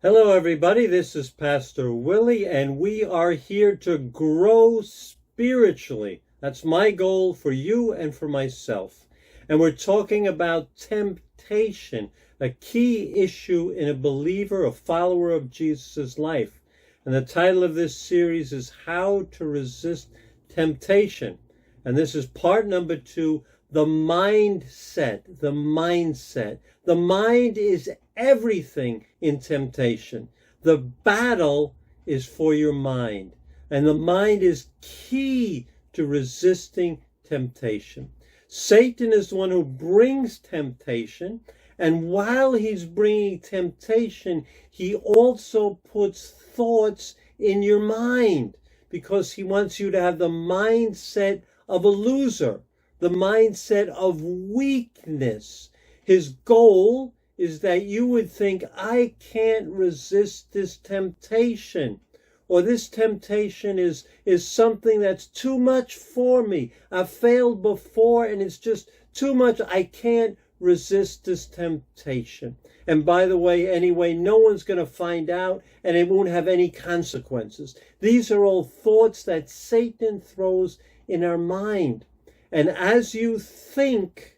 Hello, everybody. This is Pastor Willie, and we are here to grow spiritually. That's my goal for you and for myself. And we're talking about temptation, a key issue in a believer, a follower of Jesus' life. And the title of this series is How to Resist Temptation. And this is part number 2, the mindset. The mindset. The mind is everything in temptation. The battle is for your mind. And the mind is key to resisting temptation. Satan is the one who brings temptation. And while he's bringing temptation, he also puts thoughts in your mind because he wants you to have the mindset of a loser, the mindset of weakness. His goal is that you would think, I can't resist this temptation, or this temptation is something that's too much for me. I've failed before and it's just too much. I can't resist this temptation. And by the way, anyway, no one's going to find out and it won't have any consequences. These are all thoughts that Satan throws in our mind. And as you think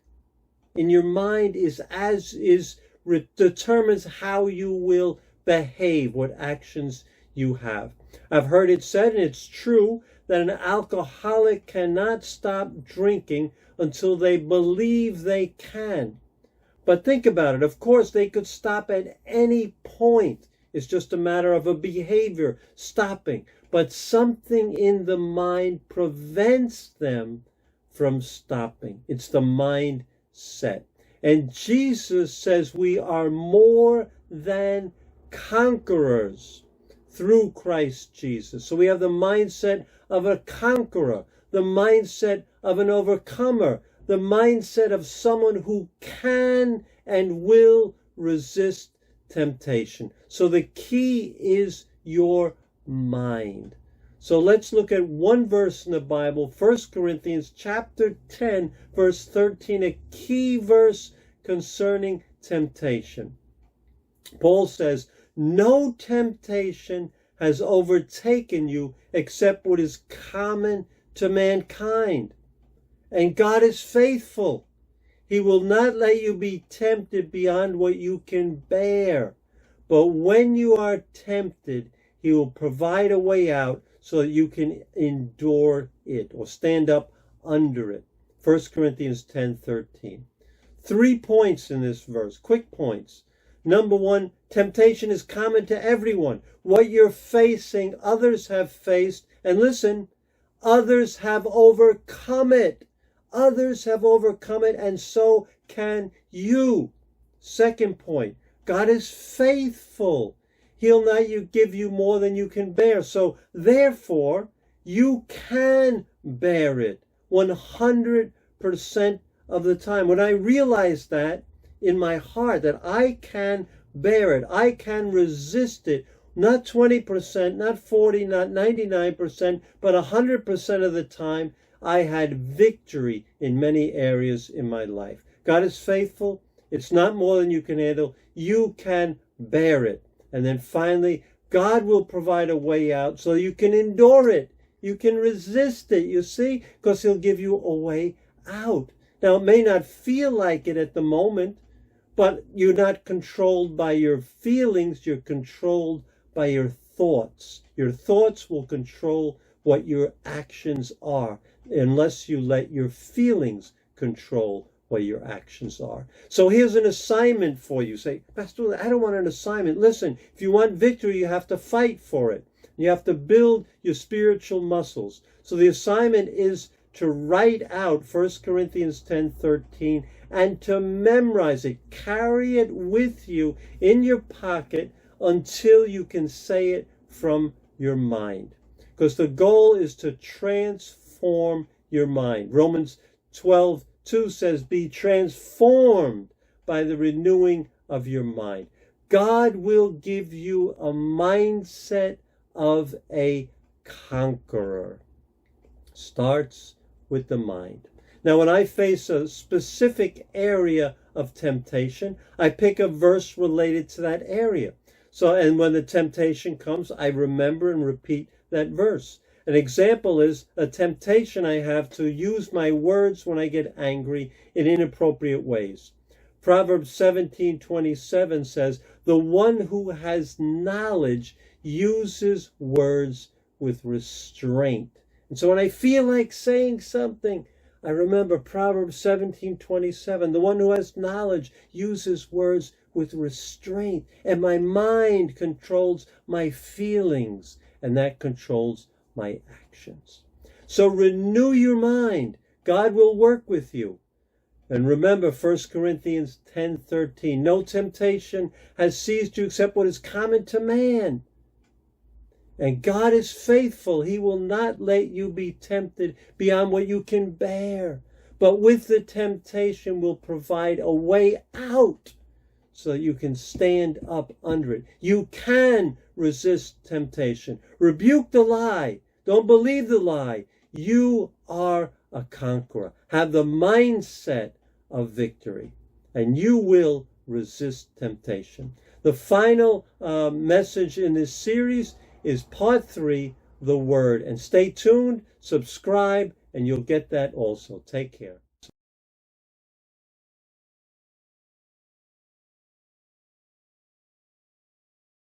in your mind determines how you will behave, what actions you have. I've heard it said, and it's true, that an alcoholic cannot stop drinking until they believe they can. But think about it. Of course, they could stop at any point. It's just a matter of a behavior stopping. But something in the mind prevents them from stopping. It's the mindset. And Jesus says we are more than conquerors through Christ Jesus. So we have the mindset of a conqueror, the mindset of an overcomer, the mindset of someone who can and will resist temptation. So the key is your mind. So let's look at one verse in the Bible, 1 Corinthians chapter 10, verse 13, a key verse concerning temptation. Paul says, no temptation has overtaken you except what is common to mankind. And God is faithful. He will not let you be tempted beyond what you can bear. But when you are tempted, he will provide a way out so that you can endure it or stand up under it. 1 Corinthians 10:13. 3 points in this verse, quick points. Number 1, temptation is common to everyone. What you're facing, others have faced. And listen, others have overcome it. Others have overcome it, and so can you. Second point, God is faithful. He'll not give you more than you can bear. So therefore, you can bear it 100% of the time. When I realize that in my heart, that I can bear it, I can resist it, not 20%, not 40%, not 99%, but 100% of the time, I had victory in many areas in my life. God is faithful. It's not more than you can handle. You can bear it. And then finally, God will provide a way out so you can endure it. You can resist it, you see, because he'll give you a way out. Now, it may not feel like it at the moment, but you're not controlled by your feelings. You're controlled by your thoughts. Your thoughts will control what your actions are unless you let your feelings control what your actions are. So here's an assignment for you. Say, Pastor, I don't want an assignment. Listen, if you want victory, you have to fight for it. You have to build your spiritual muscles. So the assignment is to write out 1 Corinthians 10:13 and to memorize it. Carry it with you in your pocket until you can say it from your mind. Because the goal is to transform your mind. Romans 12:2 says, be transformed by the renewing of your mind. God will give you a mindset of a conqueror. Starts with the mind. Now, when I face a specific area of temptation, I pick a verse related to that area. So, and when the temptation comes, I remember and repeat that verse. An example is a temptation I have to use my words when I get angry in inappropriate ways. Proverbs 17:27 says, "The one who has knowledge uses words with restraint." And so when I feel like saying something, I remember Proverbs 17:27, "The one who has knowledge uses words with restraint." And my mind controls my feelings, and that controls my actions. So renew your mind. God will work with you. And remember 1 Corinthians 10:13, "No temptation has seized you except what is common to man. And God is faithful. He will not let you be tempted beyond what you can bear. But with the temptation will provide a way out so that you can stand up under it." You can resist temptation. Rebuke the lie. Don't believe the lie. You are a conqueror. Have the mindset of victory, and you will resist temptation. The final message in this series is part 3, the Word. And stay tuned, subscribe, and you'll get that also. Take care.